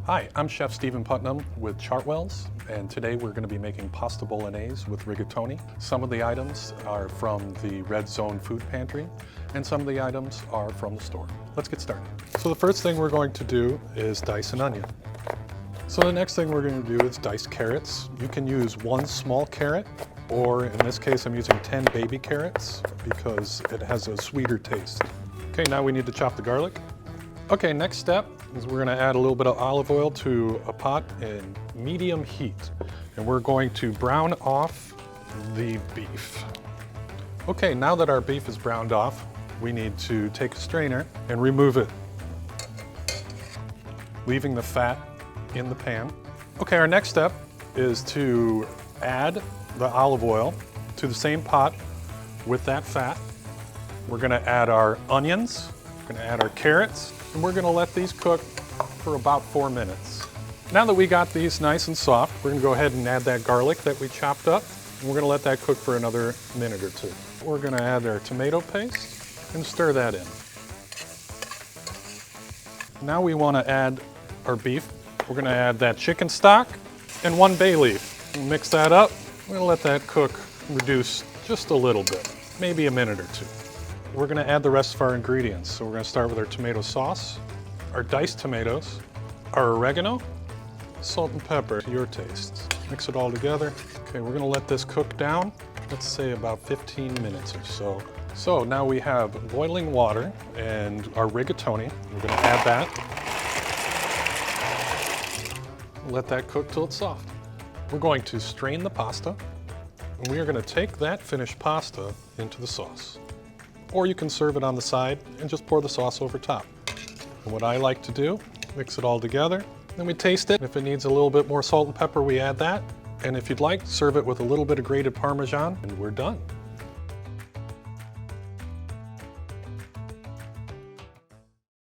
Hi, I'm Chef Stephen Putnam with Chartwells, and today we're going to be making pasta bolognese with rigatoni. Some of the items are from the Red Zone food pantry, and some of the items are from the store. Let's get started. So the first thing we're going to do is dice an onion. So the next thing we're going to do is dice carrots. You can use one small carrot, or in this case I'm using 10 baby carrots because it has a sweeter taste. Okay, now we need to chop the garlic. Okay, next step is we're going to add a little bit of olive oil to a pot in medium heat. And we're going to brown off the beef. Okay, now that our beef is browned off, we need to take a strainer and remove it, leaving the fat in the pan. Okay, our next step is to add the olive oil to the same pot with that fat. We're going to add our onions, we're going to add our carrots, and we're going to let these cook for about 4 minutes. Now that we got these nice and soft, we're going to go ahead and add that garlic that we chopped up, and we're going to let that cook for another minute or two. We're going to add our tomato paste and stir that in. Now we want to add our beef. We're going to add that chicken stock and 1 bay leaf. We'll mix that up. We're going to let that cook, reduce just a little bit, maybe a minute or two. We're going to add the rest of our ingredients. So we're going to start with our tomato sauce, our diced tomatoes, our oregano, salt and pepper to your taste. Mix it all together. Okay, we're going to let this cook down, let's say about 15 minutes or so. So now we have boiling water and our rigatoni. We're going to add that. Let that cook till it's soft. We're going to strain the pasta, and we are going to take that finished pasta into the sauce. Or you can serve it on the side and just pour the sauce over top. And what I like to do, mix it all together, then we taste it. If it needs a little bit more salt and pepper, we add that. And if you'd like, serve it with a little bit of grated Parmesan, and we're done.